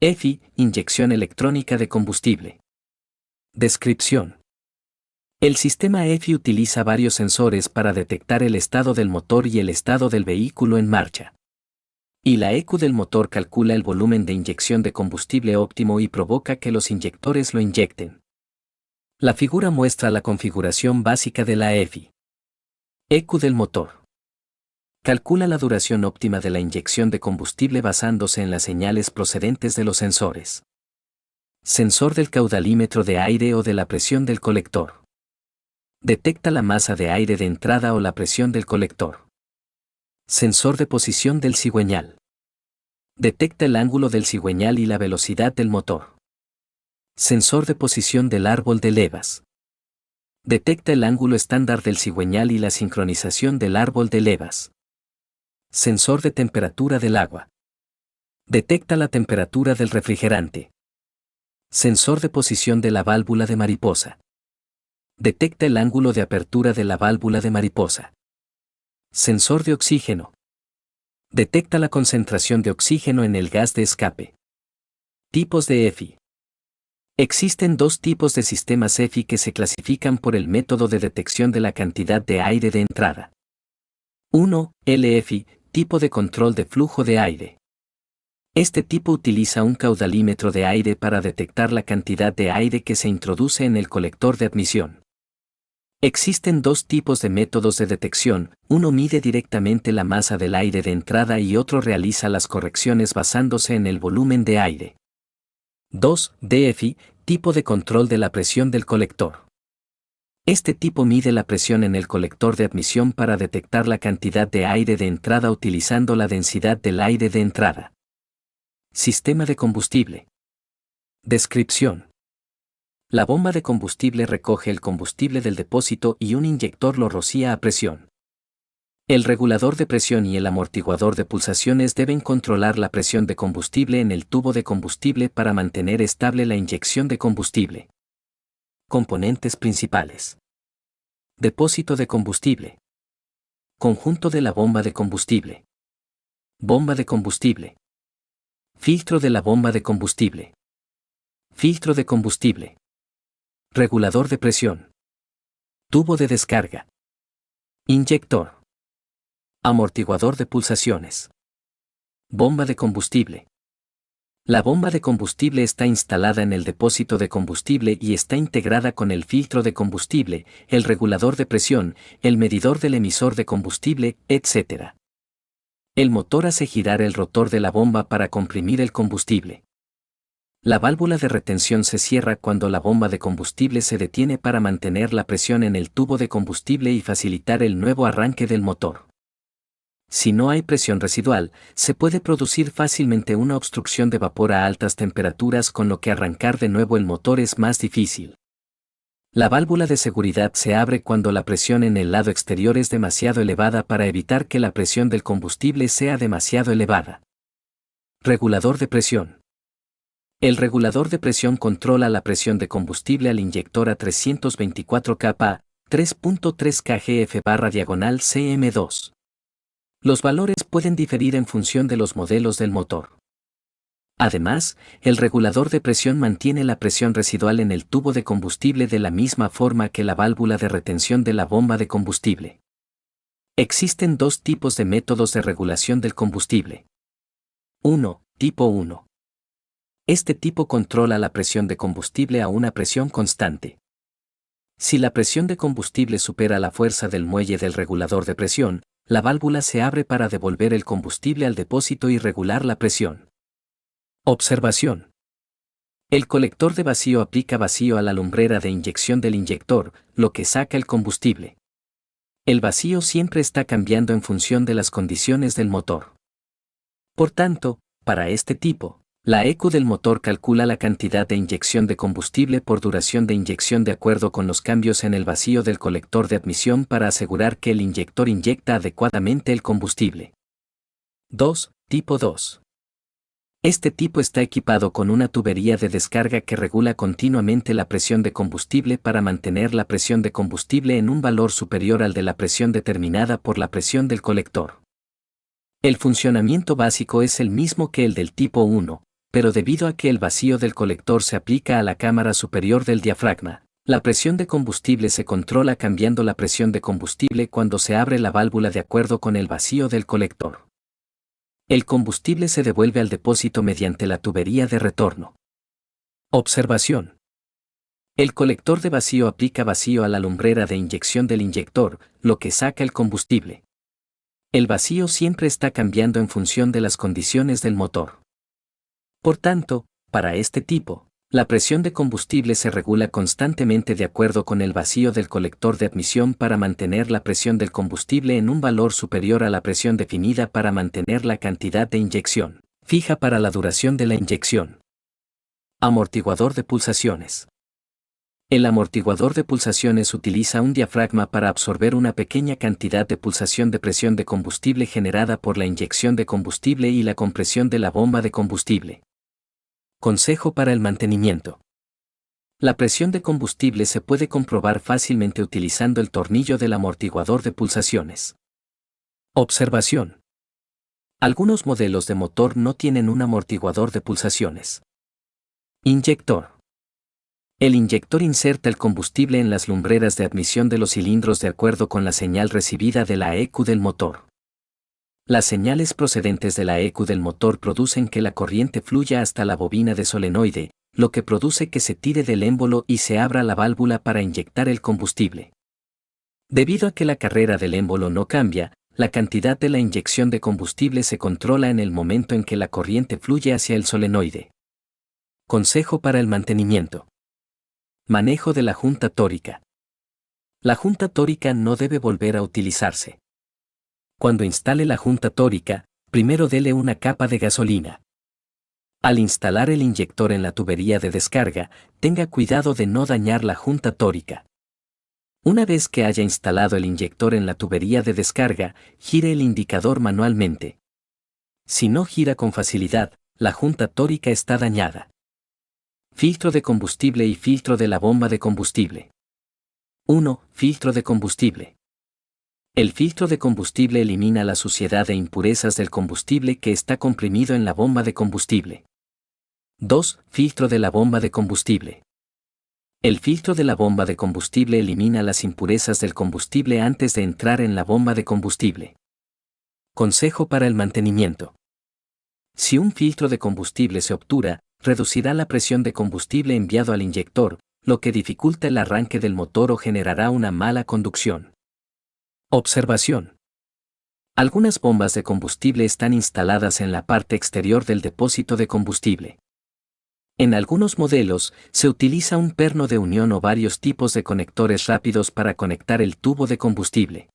EFI, inyección electrónica de combustible. Descripción. El sistema EFI utiliza varios sensores para detectar el estado del motor y el estado del vehículo en marcha. Y la ECU del motor calcula el volumen de inyección de combustible óptimo y provoca que los inyectores lo inyecten. La figura muestra la configuración básica de la EFI. ECU del motor. Calcula la duración óptima de la inyección de combustible basándose en las señales procedentes de los sensores. Sensor del caudalímetro de aire o de la presión del colector. Detecta la masa de aire de entrada o la presión del colector. Sensor de posición del cigüeñal. Detecta el ángulo del cigüeñal y la velocidad del motor. Sensor de posición del árbol de levas. Detecta el ángulo estándar del cigüeñal y la sincronización del árbol de levas. Sensor de temperatura del agua. Detecta la temperatura del refrigerante. Sensor de posición de la válvula de mariposa. Detecta el ángulo de apertura de la válvula de mariposa. Sensor de oxígeno. Detecta la concentración de oxígeno en el gas de escape. Tipos de EFI. Existen dos tipos de sistemas EFI que se clasifican por el método de detección de la cantidad de aire de entrada. 1. LEFI, tipo de control de flujo de aire. Este tipo utiliza un caudalímetro de aire para detectar la cantidad de aire que se introduce en el colector de admisión. Existen dos tipos de métodos de detección, uno mide directamente la masa del aire de entrada y otro realiza las correcciones basándose en el volumen de aire. 2. DFI, tipo de control de la presión del colector. Este tipo mide la presión en el colector de admisión para detectar la cantidad de aire de entrada utilizando la densidad del aire de entrada. Sistema de combustible. Descripción. La bomba de combustible recoge el combustible del depósito y un inyector lo rocía a presión. El regulador de presión y el amortiguador de pulsaciones deben controlar la presión de combustible en el tubo de combustible para mantener estable la inyección de combustible. Componentes principales. Depósito de combustible. Conjunto de la bomba de combustible. Bomba de combustible. Filtro de la bomba de combustible. Filtro de combustible. Regulador de presión. Tubo de descarga. Inyector. Amortiguador de pulsaciones. Bomba de combustible. La bomba de combustible está instalada en el depósito de combustible y está integrada con el filtro de combustible, el regulador de presión, el medidor del emisor de combustible, etc. El motor hace girar el rotor de la bomba para comprimir el combustible. La válvula de retención se cierra cuando la bomba de combustible se detiene para mantener la presión en el tubo de combustible y facilitar el nuevo arranque del motor. Si no hay presión residual, se puede producir fácilmente una obstrucción de vapor a altas temperaturas, con lo que arrancar de nuevo el motor es más difícil. La válvula de seguridad se abre cuando la presión en el lado exterior es demasiado elevada para evitar que la presión del combustible sea demasiado elevada. Regulador de presión. El regulador de presión controla la presión de combustible al inyector a 324 kPa, 3.3 kgf/cm2. Los valores pueden diferir en función de los modelos del motor. Además, el regulador de presión mantiene la presión residual en el tubo de combustible de la misma forma que la válvula de retención de la bomba de combustible. Existen dos tipos de métodos de regulación del combustible. 1. Tipo 1. Este tipo controla la presión de combustible a una presión constante. Si la presión de combustible supera la fuerza del muelle del regulador de presión, la válvula se abre para devolver el combustible al depósito y regular la presión. Observación. El colector de vacío aplica vacío a la lumbrera de inyección del inyector, lo que saca el combustible. El vacío siempre está cambiando en función de las condiciones del motor. Por tanto, para este tipo, la ECU del motor calcula la cantidad de inyección de combustible por duración de inyección de acuerdo con los cambios en el vacío del colector de admisión para asegurar que el inyector inyecta adecuadamente el combustible. 2. Tipo 2. Este tipo está equipado con una tubería de descarga que regula continuamente la presión de combustible para mantener la presión de combustible en un valor superior al de la presión determinada por la presión del colector. El funcionamiento básico es el mismo que el del tipo 1, pero debido a que el vacío del colector se aplica a la cámara superior del diafragma, la presión de combustible se controla cambiando la presión de combustible cuando se abre la válvula de acuerdo con el vacío del colector. El combustible se devuelve al depósito mediante la tubería de retorno. Observación. El colector de vacío aplica vacío a la lumbrera de inyección del inyector, lo que saca el combustible. El vacío siempre está cambiando en función de las condiciones del motor. Por tanto, para este tipo, la presión de combustible se regula constantemente de acuerdo con el vacío del colector de admisión para mantener la presión del combustible en un valor superior a la presión definida para mantener la cantidad de inyección fija para la duración de la inyección. Amortiguador de pulsaciones. El amortiguador de pulsaciones utiliza un diafragma para absorber una pequeña cantidad de pulsación de presión de combustible generada por la inyección de combustible y la compresión de la bomba de combustible. Consejo para el mantenimiento. La presión de combustible se puede comprobar fácilmente utilizando el tornillo del amortiguador de pulsaciones. Observación. Algunos modelos de motor no tienen un amortiguador de pulsaciones. Inyector. El inyector inserta el combustible en las lumbreras de admisión de los cilindros de acuerdo con la señal recibida de la ECU del motor. Las señales procedentes de la ECU del motor producen que la corriente fluya hasta la bobina de solenoide, lo que produce que se tire del émbolo y se abra la válvula para inyectar el combustible. Debido a que la carrera del émbolo no cambia, la cantidad de la inyección de combustible se controla en el momento en que la corriente fluye hacia el solenoide. Consejo para el mantenimiento. Manejo de la junta tórica. La junta tórica no debe volver a utilizarse. Cuando instale la junta tórica, primero dele una capa de gasolina. Al instalar el inyector en la tubería de descarga, tenga cuidado de no dañar la junta tórica. Una vez que haya instalado el inyector en la tubería de descarga, gire el indicador manualmente. Si no gira con facilidad, la junta tórica está dañada. Filtro de combustible y filtro de la bomba de combustible. 1. Filtro de combustible. El filtro de combustible elimina la suciedad e impurezas del combustible que está comprimido en la bomba de combustible. 2. Filtro de la bomba de combustible. El filtro de la bomba de combustible elimina las impurezas del combustible antes de entrar en la bomba de combustible. Consejo para el mantenimiento. Si un filtro de combustible se obtura, reducirá la presión de combustible enviado al inyector, lo que dificulta el arranque del motor o generará una mala conducción. Observación. Algunas bombas de combustible están instaladas en la parte exterior del depósito de combustible. En algunos modelos, se utiliza un perno de unión o varios tipos de conectores rápidos para conectar el tubo de combustible.